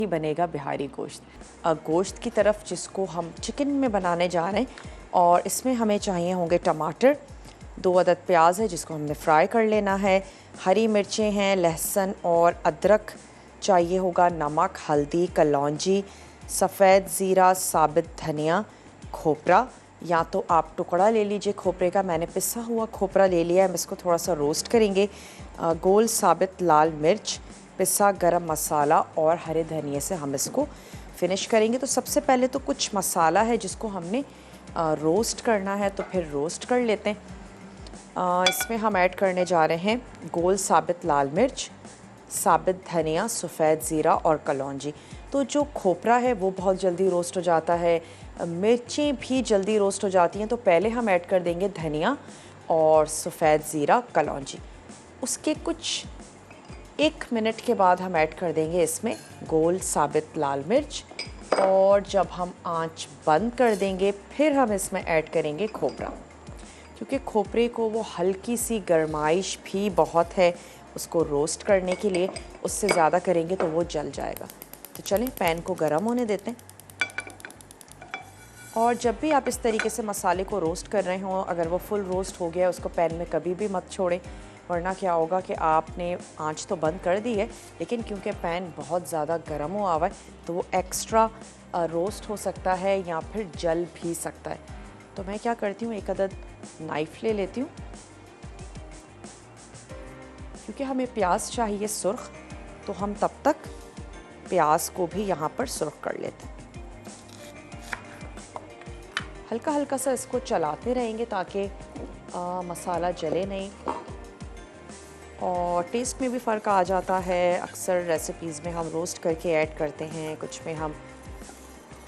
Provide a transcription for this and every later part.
ही बनेगा बिहारी गोश्त। गोश्त की तरफ जिसको हम चिकन में बनाने जा रहे हैं, और इसमें हमें चाहिए होंगे टमाटर, 2 अदद प्याज है जिसको हमने फ्राई कर लेना है, हरी मिर्चें हैं, लहसुन और अदरक चाहिए होगा, नमक, हल्दी, कलौंजी, सफ़ेद ज़ीरा, साबित धनिया, खोपरा, या तो आप टुकड़ा ले लीजिए खोपरे का, मैंने पिसा हुआ खोपरा ले लिया है। हम इसको थोड़ा सा रोस्ट करेंगे। गोल साबित लाल मिर्च, पिसा गरम मसाला और हरे धनिए से हम इसको फिनिश करेंगे। तो सबसे पहले तो कुछ मसाला है जिसको हमने रोस्ट करना है, तो फिर रोस्ट कर लेते हैं। इसमें हम ऐड करने जा रहे हैं गोल साबित लाल मिर्च, साबित धनिया, सफ़ेद ज़ीरा और कलौंजी। तो जो खोपरा है वो बहुत जल्दी रोस्ट हो जाता है, मिर्चें भी जल्दी रोस्ट हो जाती हैं। तो पहले हम ऐड कर देंगे धनिया और सफ़ेद ज़ीरा, कलौंजी। उसके कुछ 1 मिनट के बाद हम ऐड कर देंगे इसमें गोल साबित लाल मिर्च, और जब हम आंच बंद कर देंगे फिर हम इसमें ऐड करेंगे खोपरा, क्योंकि खोपरे को वो हल्की सी गरमाइश भी बहुत है उसको रोस्ट करने के लिए। उससे ज़्यादा करेंगे तो वो जल जाएगा। तो चलें पैन को गर्म होने देते हैं। और जब भी आप इस तरीके से मसाले को रोस्ट कर रहे हों, अगर वो फुल रोस्ट हो गया उसको पैन में कभी भी मत छोड़ें, वरना क्या होगा कि आपने आंच तो बंद कर दी है, लेकिन क्योंकि पैन बहुत ज़्यादा गर्म हुआ हुआ है तो वो एक्स्ट्रा रोस्ट हो सकता है या फिर जल भी सकता है। तो मैं क्या करती हूँ, 1 अदद नाइफ़ ले लेती हूँ, क्योंकि हमें प्याज चाहिए सुर्ख, तो हम तब तक प्याज को भी यहाँ पर सुर्ख कर लेते हैं। हल्का हल्का सा इसको चलाते रहेंगे ताकि मसाला जले नहीं, और टेस्ट में भी फ़र्क आ जाता है। अक्सर रेसिपीज़ में हम रोस्ट करके ऐड करते हैं, कुछ में हम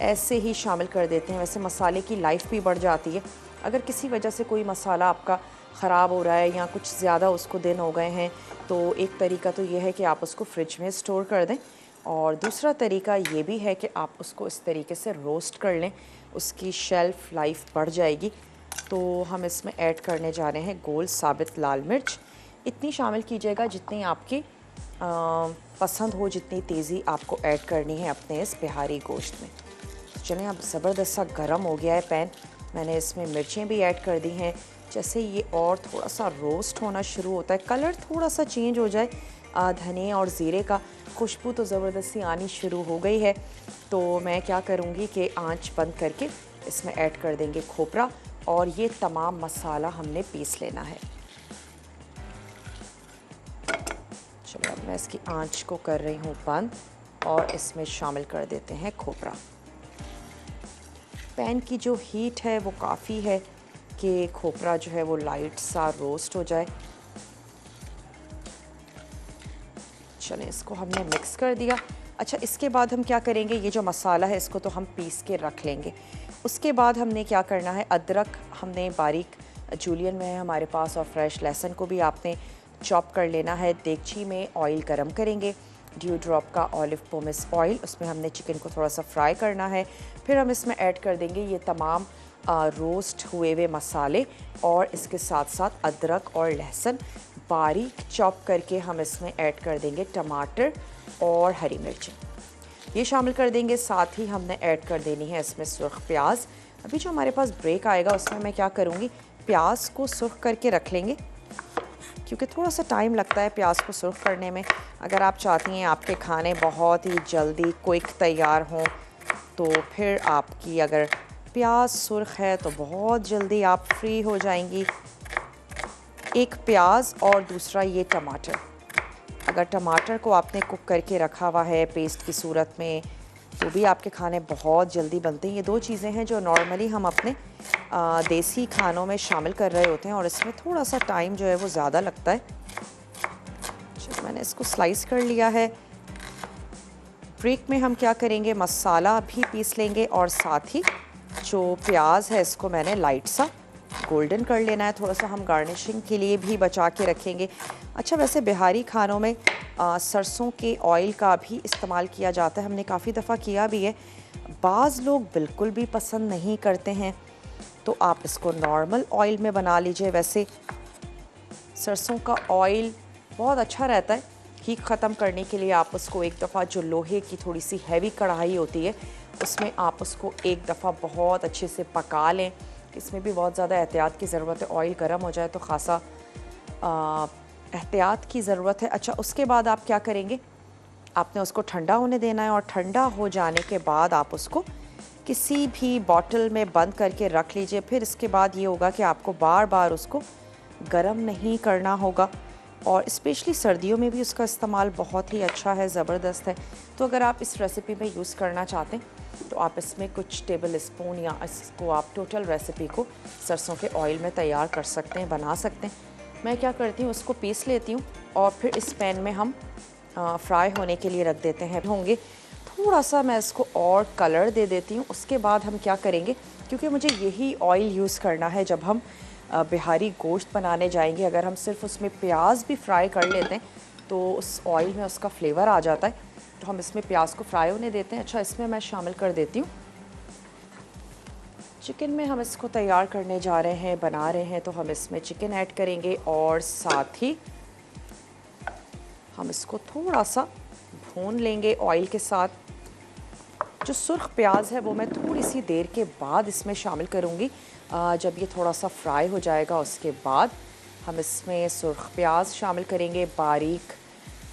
ऐसे ही शामिल कर देते हैं। वैसे मसाले की लाइफ भी बढ़ जाती है। अगर किसी वजह से कोई मसाला आपका ख़राब हो रहा है या कुछ ज़्यादा उसको दिन हो गए हैं, तो एक तरीका तो ये है कि आप उसको फ्रिज में स्टोर कर दें, और दूसरा तरीका ये भी है कि आप उसको इस तरीके से रोस्ट कर लें, उसकी शेल्फ़ लाइफ बढ़ जाएगी। तो हम इसमें ऐड करने जा रहे हैं गोल साबित लाल मिर्च। इतनी शामिल कीजिएगा जितनी आपकी पसंद हो, जितनी तेज़ी आपको ऐड करनी है अपने इस बिहारी गोश्त में। चलें, अब ज़बरदस्त सा गर्म हो गया है पैन। मैंने इसमें मिर्चें भी ऐड कर दी हैं। जैसे ये और थोड़ा सा रोस्ट होना शुरू होता है, कलर थोड़ा सा चेंज हो जाए धनिया और ज़ीरे का, खुशबू तो ज़बरदस्ती आनी शुरू हो गई है। तो मैं क्या करूँगी कि आंच बंद करके इसमें ऐड कर देंगे खोपरा, और ये तमाम मसाला हमने पीस लेना है। चलो, अब मैं इसकी आंच को कर रही हूँ बंद, और इसमें शामिल कर देते हैं खोपरा। पैन की जो हीट है वो काफ़ी है कि खोपरा जो है वो लाइट सा रोस्ट हो जाए। चलें, इसको हमने मिक्स कर दिया। अच्छा, इसके बाद हम क्या करेंगे, ये जो मसाला है इसको तो हम पीस के रख लेंगे। उसके बाद हमने क्या करना है, अदरक हमने बारीक जूलियन में है हमारे पास, और फ्रेश लहसुन को भी आपने चॉप कर लेना है। देगची में ऑयल गरम करेंगे, ड्यू ड्रॉप का ऑलिव पोमेस ऑयल, उसमें हमने चिकन को थोड़ा सा फ्राई करना है। फिर हम इसमें ऐड कर देंगे ये तमाम रोस्ट हुए हुए मसाले, और इसके साथ साथ अदरक और लहसुन बारीक चॉप करके हम इसमें ऐड कर देंगे टमाटर और हरी मिर्चें, ये शामिल कर देंगे। साथ ही हमने ऐड कर देनी है इसमें सुर्ख प्याज। अभी जो हमारे पास ब्रेक आएगा उसमें मैं क्या करूँगी, प्याज को सुर्ख करके रख लेंगे, क्योंकि थोड़ा सा टाइम लगता है प्याज को सुर्ख करने में। अगर आप चाहती हैं आपके खाने बहुत ही जल्दी क्विक तैयार हों, तो फिर आपकी अगर प्याज सुर्ख है तो बहुत जल्दी आप फ्री हो जाएंगी। एक प्याज और दूसरा ये टमाटर, अगर टमाटर को आपने कुक करके रखा हुआ है पेस्ट की सूरत में, तो भी आपके खाने बहुत जल्दी बनते हैं। ये 2 चीज़ें हैं जो नॉर्मली हम अपने देसी खानों में शामिल कर रहे होते हैं, और इसमें थोड़ा सा टाइम जो है वो ज़्यादा लगता है। चलो, मैंने इसको स्लाइस कर लिया है। ब्रेक में हम क्या करेंगे, मसाला भी पीस लेंगे, और साथ ही जो प्याज है इसको मैंने लाइट सा गोल्डन कर लेना है। थोड़ा सा हम गार्निशिंग के लिए भी बचा के रखेंगे। अच्छा, वैसे बिहारी खानों में सरसों के ऑयल का भी इस्तेमाल किया जाता है, हमने काफ़ी दफ़ा किया भी है। बाज़ लोग बिल्कुल भी पसंद नहीं करते हैं, तो आप इसको नॉर्मल ऑयल में बना लीजिए। वैसे सरसों का ऑयल बहुत अच्छा रहता है, हीट ख़त्म करने के लिए आप उसको एक दफ़ा जो लोहे की थोड़ी सी हैवी कढ़ाई होती है उसमें आप उसको एक दफ़ा बहुत अच्छे से पका लें। इसमें भी बहुत ज़्यादा एहतियात की ज़रूरत है, ऑयल गर्म हो जाए तो ख़ासा एहतियात की ज़रूरत है। अच्छा, उसके बाद आप क्या करेंगे, आपने उसको ठंडा होने देना है और ठंडा हो जाने के बाद आप उसको किसी भी बॉटल में बंद करके रख लीजिए। फिर इसके बाद ये होगा कि आपको बार बार उसको गर्म नहीं करना होगा और स्पेशली सर्दियों में भी उसका इस्तेमाल बहुत ही अच्छा है, ज़बरदस्त है। तो अगर आप इस रेसिपी में यूज़ करना चाहते हैं तो आप इसमें कुछ टेबल स्पून या इसको आप टोटल रेसिपी को सरसों के ऑयल में तैयार कर सकते हैं, बना सकते हैं। मैं क्या करती हूँ, उसको पीस लेती हूँ और फिर इस पैन में हम फ्राई होने के लिए रख देते हैं होंगे। थोड़ा सा मैं इसको और कलर दे देती हूँ। उसके बाद हम क्या करेंगे, क्योंकि मुझे यही ऑयल यूज़ करना है जब हम बिहारी गोश्त बनाने जाएंगे। अगर हम सिर्फ उसमें प्याज भी फ्राई कर लेते हैं तो उस ऑयल में उसका फ्लेवर आ जाता है, तो हम इसमें प्याज को फ्राई होने देते हैं। अच्छा, इसमें मैं शामिल कर देती हूँ चिकन में हम इसको तैयार करने जा रहे हैं, बना रहे हैं, तो हम इसमें चिकन ऐड करेंगे और साथ ही हम इसको थोड़ा सा भून लेंगे ऑयल के साथ। जो सुर्ख प्याज है वो मैं थोड़ी सी देर के बाद इसमें शामिल करूँगी। जब ये थोड़ा सा फ्राई हो जाएगा उसके बाद हम इसमें सुर्ख प्याज शामिल करेंगे, बारीक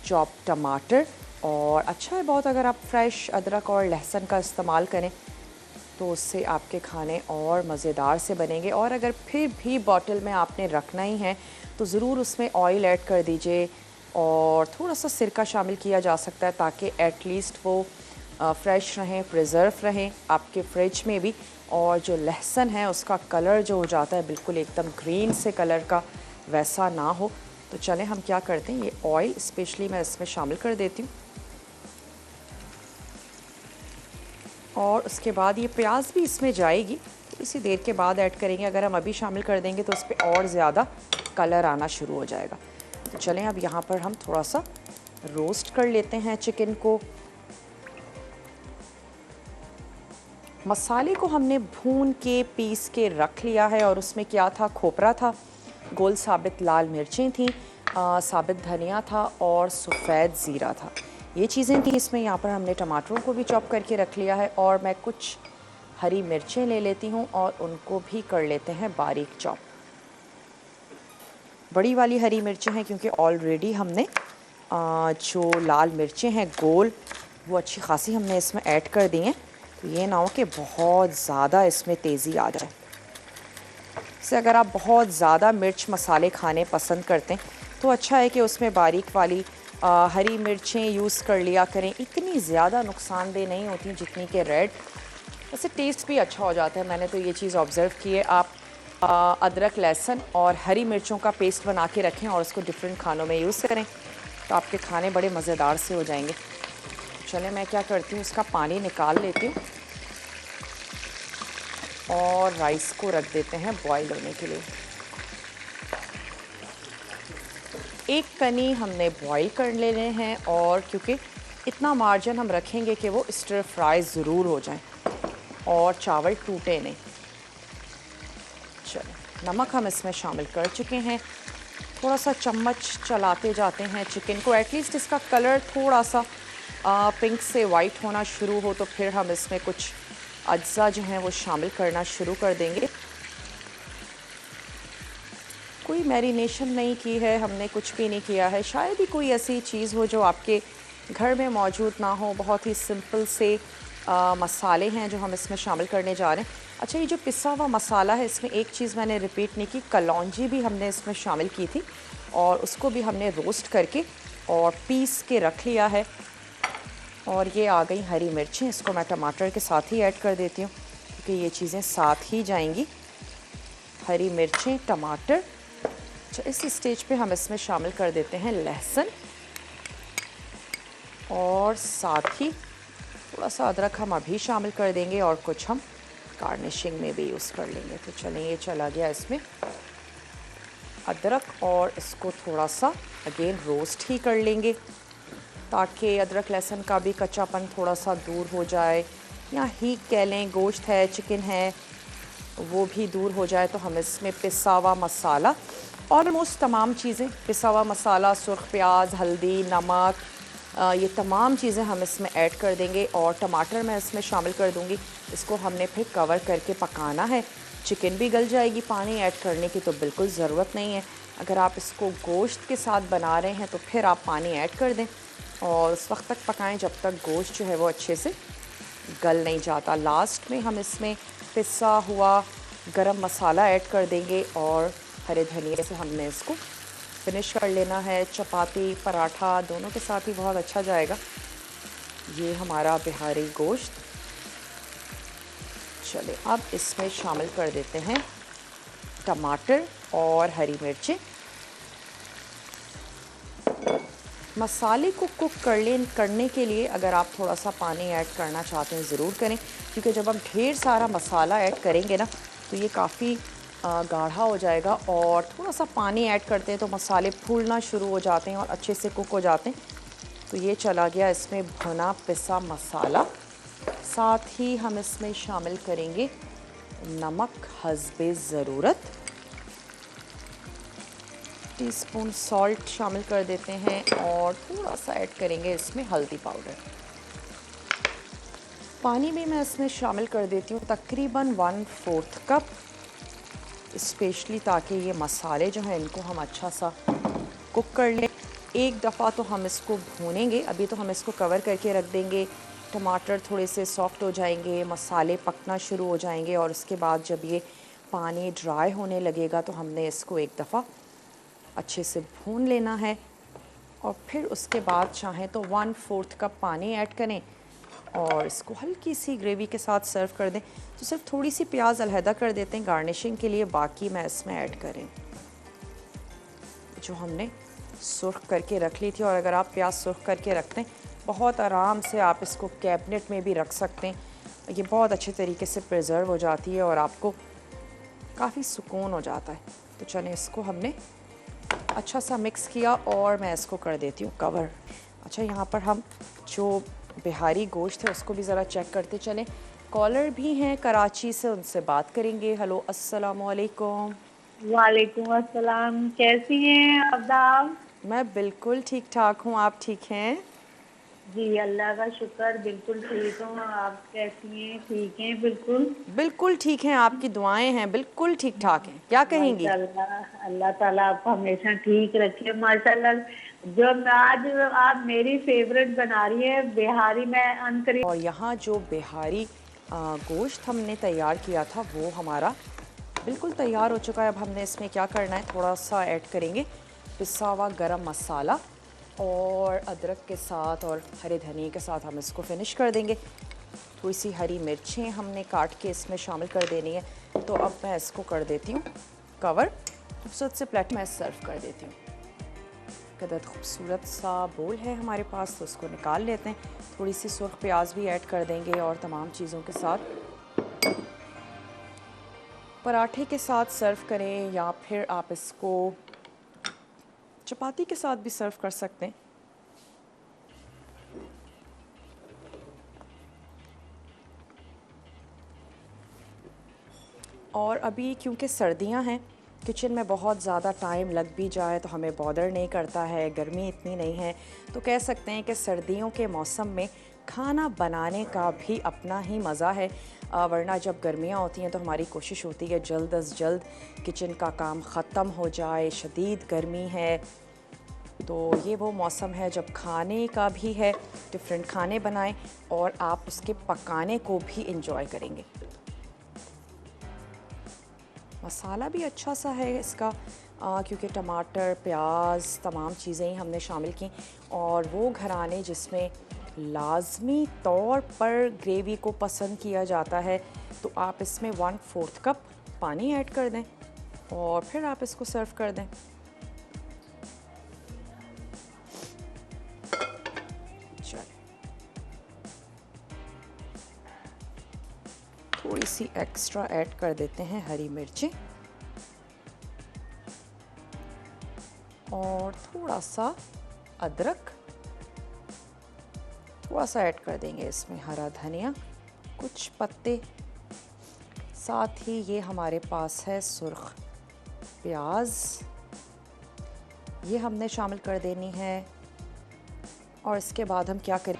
चॉप टमाटर, और अच्छा है बहुत अगर आप फ्रेश अदरक और लहसुन का इस्तेमाल करें तो उससे आपके खाने और मज़ेदार से बनेंगे। और अगर फिर भी बॉटल में आपने रखना ही है तो ज़रूर उसमें ऑयल ऐड कर दीजिए और थोड़ा सा सिरका शामिल किया जा सकता है ताकि एटलीस्ट वो फ्रेश रहें, प्रिजर्व रहें आपके फ्रिज में भी। और जो लहसुन है उसका कलर जो हो जाता है बिल्कुल एकदम ग्रीन से कलर का, वैसा ना हो। तो चलें हम क्या करते हैं, ये ऑयल स्पेशली मैं इसमें शामिल कर देती हूँ और उसके बाद ये प्याज भी इसमें जाएगी, तो इसी देर के बाद ऐड करेंगे। अगर हम अभी शामिल कर देंगे तो उस पर और ज़्यादा कलर आना शुरू हो जाएगा। तो चलें अब यहाँ पर हम थोड़ा सा रोस्ट कर लेते हैं चिकन को। मसाले को हमने भून के पीस के रख लिया है और उसमें क्या था, खोपरा था, गोल साबित लाल मिर्चें थीं, साबित धनिया था और सफ़ेद ज़ीरा था, ये चीज़ें थी इसमें। यहाँ पर हमने टमाटरों को भी चॉप करके रख लिया है और मैं कुछ हरी मिर्चें ले लेती हूँ और उनको भी कर लेते हैं बारीक चॉप। बड़ी वाली हरी मिर्चें हैं क्योंकि ऑलरेडी हमने जो लाल मिर्चें हैं गोल वो अच्छी खासी हमने इसमें ऐड कर दी हैं, तो ये ना हो कि बहुत ज़्यादा इसमें तेज़ी आ जाए। से अगर आप बहुत ज़्यादा मिर्च मसाले खाने पसंद करते हैं तो अच्छा है कि उसमें बारीक वाली हरी मिर्चें यूज़ कर लिया करें। इतनी ज़्यादा नुकसानदेह नहीं होती जितनी कि रेड, वैसे टेस्ट भी अच्छा हो जाता है। मैंने तो ये चीज़ ऑब्ज़र्व की है। आप अदरक, लहसुन और हरी मिर्चों का पेस्ट बना के रखें और उसको डिफरेंट खानों में यूज़ करें तो आपके खाने बड़े मज़ेदार से हो जाएंगे। चलें मैं क्या करती हूँ, उसका पानी निकाल लेती हूँ और राइस को रख देते हैं बॉईल होने के लिए। एक कनी हमने बॉईल कर लेने हैं और क्योंकि इतना मार्जिन हम रखेंगे कि वो स्टर फ्राई ज़रूर हो जाएं और चावल टूटे नहीं। चलो, नमक हम इसमें शामिल कर चुके हैं। थोड़ा सा चम्मच चलाते जाते हैं चिकन को, एटलीस्ट इसका कलर थोड़ा सा पिंक से वाइट होना शुरू हो तो फिर हम इसमें कुछ अज्जा जो हैं वो शामिल करना शुरू कर देंगे। कोई मैरिनेशन नहीं की है हमने, कुछ भी नहीं किया है। शायद ही कोई ऐसी चीज़ हो जो आपके घर में मौजूद ना हो। बहुत ही सिंपल से मसाले हैं जो हम इसमें शामिल करने जा रहे हैं। अच्छा, ये जो पिसा हुआ मसाला है इसमें एक चीज़ मैंने रिपीट नहीं की, कलौंजी भी हमने इसमें शामिल की थी और उसको भी हमने रोस्ट करके और पीस के रख लिया है। और ये आ गई हरी मिर्चें, इसको मैं टमाटर के साथ ही ऐड कर देती हूँ क्योंकि ये चीज़ें साथ ही जाएंगी, हरी मिर्चें, टमाटर। अच्छा, इस स्टेज पे हम इसमें शामिल कर देते हैं लहसुन और साथ ही थोड़ा सा अदरक हम अभी शामिल कर देंगे और कुछ हम गार्निशिंग में भी यूज़ कर लेंगे। तो चलें, ये चला गया इसमें अदरक और इसको थोड़ा सा अगेन रोस्ट ही कर लेंगे ताकि अदरक लहसुन का भी कच्चापन थोड़ा सा दूर हो जाए, या ही कह लें गोश्त है, चिकन है, वो भी दूर हो जाए। तो हम इसमें पिसा हुआ मसाला ऑलमोस्ट तमाम चीज़ें, पिसा हुआ मसाला, सुर्ख प्याज, हल्दी, नमक, ये तमाम चीज़ें हम इसमें ऐड कर देंगे और टमाटर मैं इसमें शामिल कर दूंगी। इसको हमने फिर कवर करके पकाना है। चिकन भी गल जाएगी, पानी ऐड करने की तो बिल्कुल ज़रूरत नहीं है। अगर आप इसको गोश्त के साथ बना रहे हैं तो फिर आप पानी ऐड कर दें और उस वक्त तक पकाएं जब तक गोश्त जो है वो अच्छे से गल नहीं जाता। लास्ट में हम इसमें पिसा हुआ गरम मसाला ऐड कर देंगे और हरे धनिए से हमने इसको फिनिश कर लेना है। चपाती, पराठा दोनों के साथ ही बहुत अच्छा जाएगा ये हमारा बिहारी गोश्त। चले अब इसमें शामिल कर देते हैं टमाटर और हरी मिर्चें। मसाले को कुक करने के लिए अगर आप थोड़ा सा पानी ऐड करना चाहते हैं ज़रूर करें, क्योंकि जब हम ढेर सारा मसाला ऐड करेंगे ना तो ये काफ़ी गाढ़ा हो जाएगा और थोड़ा सा पानी ऐड करते हैं तो मसाले फूलना शुरू हो जाते हैं और अच्छे से कुक हो जाते हैं। तो ये चला गया इसमें भुना पिसा मसाला। साथ ही हम इसमें शामिल करेंगे नमक हस्बे ज़रूरत, टीस्पून सॉल्ट शामिल कर देते हैं और थोड़ा सा ऐड करेंगे इसमें हल्दी पाउडर। पानी में मैं इसमें शामिल कर देती हूँ तकरीबन 1/4 कप, स्पेशली ताकि ये मसाले जो हैं इनको हम अच्छा सा कुक कर लें। एक दफ़ा तो हम इसको भूनेंगे, अभी तो हम इसको कवर करके रख देंगे। टमाटर थोड़े से सॉफ्ट हो जाएंगे, मसाले पकना शुरू हो जाएंगे और उसके बाद जब ये पानी ड्राई होने लगेगा तो हमने इसको एक दफ़ा अच्छे से भून लेना है और फिर उसके बाद चाहें तो 1/4 कप पानी ऐड करें और इसको हल्की सी ग्रेवी के साथ सर्व कर दें। तो सिर्फ थोड़ी सी प्याज अलहदा कर देते हैं गार्निशिंग के लिए, बाकी मैं इसमें ऐड करें जो हमने सुर्ख करके रख ली थी। और अगर आप प्याज सुर्ख करके रखते हैं बहुत आराम से आप इसको कैबिनेट में भी रख सकते हैं, ये बहुत अच्छे तरीके से प्रिजर्व हो जाती है और आपको काफ़ी सुकून हो जाता है। तो चलें इसको हमने अच्छा सा मिक्स किया और मैं इसको कर देती हूँ कवर। अच्छा, यहाँ पर हम जो बिहारी गोश्त है उसको भी ज़रा चेक करते चलें। कॉलर भी हैं कराची से, उनसे बात करेंगे। हेलो, अस्सलाम वालेकुम। वालेकुम अस्सलाम, कैसी हैं आदाब? मैं बिल्कुल ठीक ठाक हूँ, आप ठीक हैं? जी अल्लाह का शुक्र, बिल्कुल ठीक हूँ। आप कैसी हैं? ठीक हैं बिल्कुल? बिल्कुल ठीक हैं, आपकी दुआएं हैं, बिल्कुल ठीक ठाक हैं। क्या कहेंगी? माशाल्लाह, अल्लाह ताला आपको हमेशा ठीक रखे माशाल्लाह। जो आज आप मेरी फेवरेट बना रही है बिहारी, मैं अनकरी। और यहाँ जो बिहारी गोश्त हमने तैयार किया था वो हमारा बिल्कुल तैयार हो चुका है। अब हमने इसमें क्या करना है, थोड़ा सा ऐड करेंगे पिसा हुआ गरम मसाला और अदरक के साथ और हरे धनिए के साथ हम इसको फिनिश कर देंगे। थोड़ी सी हरी मिर्चें हमने काट के इसमें शामिल कर देनी है। तो अब मैं इसको कर देती हूँ कवर, खूबसूरत से प्लेट में सर्व कर देती हूँ। कदर खूबसूरत सा बोल है हमारे पास, तो उसको निकाल लेते हैं। थोड़ी सी सुर्ख प्याज भी ऐड कर देंगे और तमाम चीज़ों के साथ पराठे के साथ सर्व करें या फिर आप इसको चपाती के साथ भी सर्व कर सकते हैं। और अभी क्योंकि सर्दियां हैं, किचन में बहुत ज़्यादा टाइम लग भी जाए तो हमें बॉदर नहीं करता है, गर्मी इतनी नहीं है। तो कह सकते हैं कि सर्दियों के मौसम में खाना बनाने का भी अपना ही मज़ा है। वरना जब गर्मियाँ होती हैं तो हमारी कोशिश होती है जल्द अज़ जल्द किचन का काम ख़त्म हो जाए। शदीद गर्मी है तो ये वो मौसम है जब खाने का भी है, डिफरेंट खाने बनाएं और आप उसके पकाने को भी इंजॉय करेंगे। मसाला भी अच्छा सा है इसका, क्योंकि टमाटर, प्याज, तमाम चीज़ें ही हमने शामिल की। और वो घराने जिसमें लाजमी तौर पर ग्रेवी को पसंद किया जाता है तो आप इसमें 1/4 कप पानी ऐड कर दें और फिर आप इसको सर्व कर दें। थोड़ी सी एक्स्ट्रा ऐड कर देते हैं हरी मिर्चें और थोड़ा सा अदरक, थोड़ा सा ऐड कर देंगे इसमें हरा धनिया, कुछ पत्ते। साथ ही ये हमारे पास है सुर्ख प्याज ये हमने शामिल कर देनी है। और इसके बाद हम क्या करें,